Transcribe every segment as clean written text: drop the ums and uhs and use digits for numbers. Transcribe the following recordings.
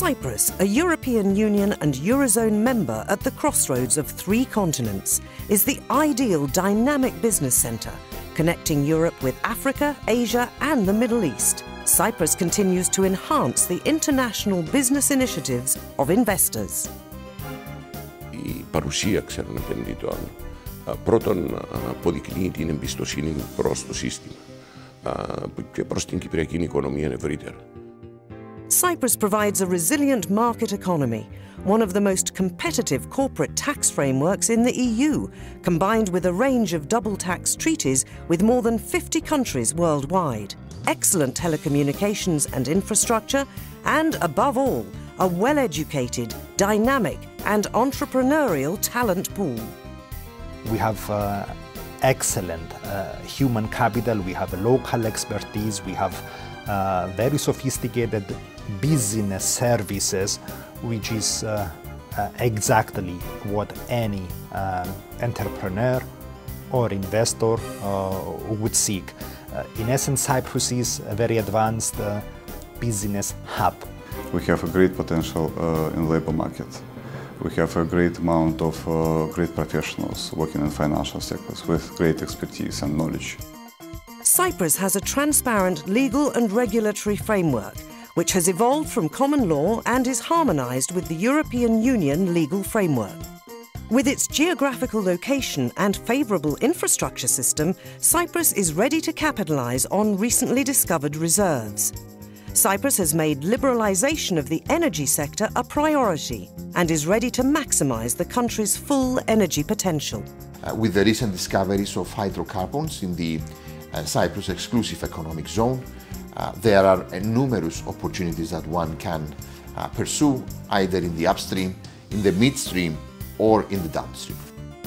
Cyprus, a European Union and Eurozone member at the crossroads of 3 continents, is the ideal dynamic business centre, connecting Europe with Africa, Asia and the Middle East. Cyprus continues to enhance the international business initiatives of investors. Η παρουσία ξένων επενδυτών πρώτον αποδεικνύει την εμπιστοσύνη προς το σύστημα και προς την κυπριακή οικονομία ευρύτερα. Cyprus provides a resilient market economy, one of the most competitive corporate tax frameworks in the EU, combined with a range of double tax treaties with more than 50 countries worldwide, excellent telecommunications and infrastructure, and above all, a well-educated, dynamic and entrepreneurial talent pool. We have excellent human capital, we have local expertise, we have very sophisticated business services, which is exactly what any entrepreneur or investor would seek. In essence, Cyprus is a very advanced business hub. We have a great potential in labor market. We have a great amount of great professionals working in financial sectors with great expertise and knowledge. Cyprus has a transparent legal and regulatory framework, which has evolved from common law and is harmonised with the European Union legal framework. With its geographical location and favourable infrastructure system, Cyprus is ready to capitalise on recently discovered reserves. Cyprus has made liberalisation of the energy sector a priority and is ready to maximise the country's full energy potential. With the recent discoveries of hydrocarbons in the Cyprus exclusive economic zone, there are numerous opportunities that one can pursue either in the upstream, in the midstream or in the downstream.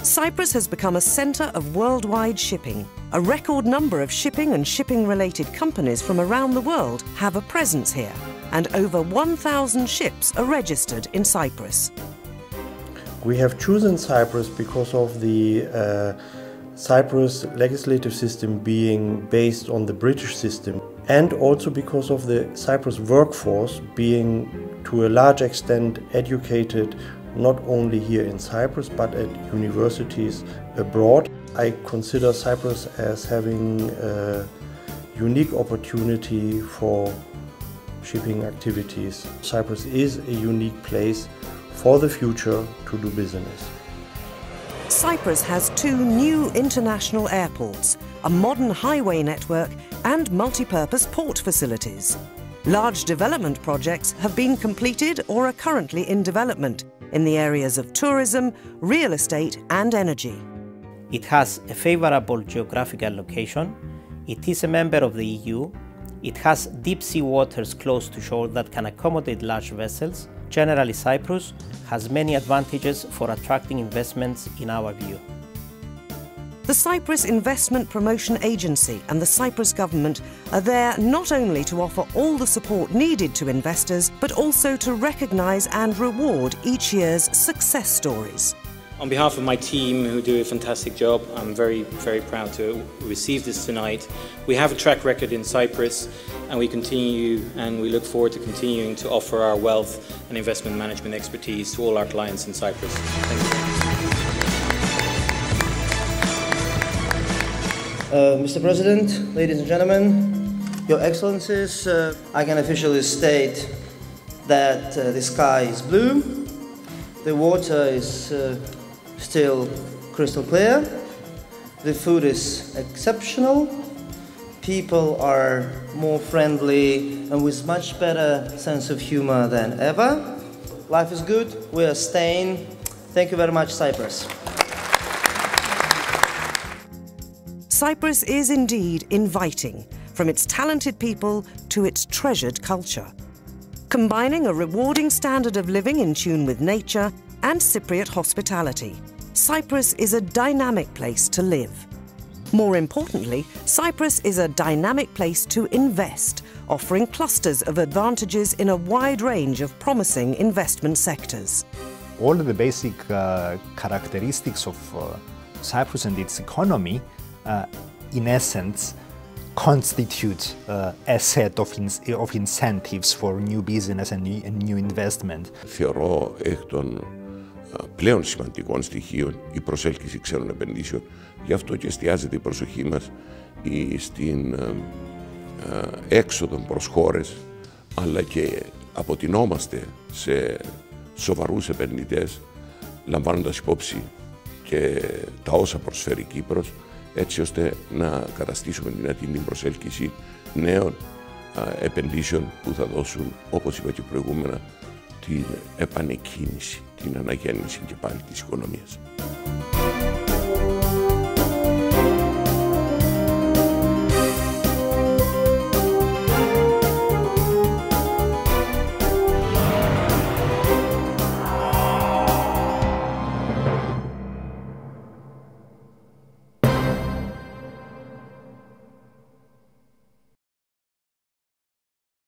Cyprus has become a centre of worldwide shipping. A record number of shipping and shipping-related companies from around the world have a presence here, and over 1,000 ships are registered in Cyprus. We have chosen Cyprus because of the Cyprus legislative system being based on the British system, and also because of the Cyprus workforce being to a large extent educated not only here in Cyprus but at universities abroad. I consider Cyprus as having a unique opportunity for shipping activities. Cyprus is a unique place for the future to do business. Cyprus has 2 new international airports, a modern highway network and multi-purpose port facilities. Large development projects have been completed or are currently in development in the areas of tourism, real estate and energy. It has a favourable geographical location, it is a member of the EU, it has deep sea waters close to shore that can accommodate large vessels. Generally, Cyprus has many advantages for attracting investments in our view. The Cyprus Investment Promotion Agency and the Cyprus government are there not only to offer all the support needed to investors, but also to recognise and reward each year's success stories. On behalf of my team, who do a fantastic job, I'm very, very proud to receive this tonight. We have a track record in Cyprus, and we look forward to continuing to offer our wealth and investment management expertise to all our clients in Cyprus. Thank you. Mr. President, ladies and gentlemen, Your Excellencies, I can officially state that the sky is blue, the water is still crystal clear, the food is exceptional, people are more friendly and with much better sense of humor than ever. Life is good, we are staying. Thank you very much, Cyprus. Cyprus is indeed inviting, from its talented people to its treasured culture, combining a rewarding standard of living in tune with nature and Cypriot hospitality. Cyprus is a dynamic place to live. More importantly, Cyprus is a dynamic place to invest, offering clusters of advantages in a wide range of promising investment sectors. All the basic characteristics of Cyprus and its economy, in essence, constitute a set of incentives for new business and new investment. Θεωρώ εκ των πλέον σημαντικών στοιχείων η προσέλκυση ξένων επενδύσεων. Γι' αυτό και εστιάζεται η προσοχή μας στην έξοδο προς χώρες, αλλά και αποτεινόμαστε σε σοβαρούς επενδυτές, λαμβάνοντας υπόψη και τα όσα προσφέρει η Κύπρος, έτσι ώστε να καταστήσουμε δυνατή την προσέλκυση νέων επενδύσεων που θα δώσουν, όπως είπα και προηγούμενα, την επανεκκίνηση, την αναγέννηση και πάλι της οικονομίας.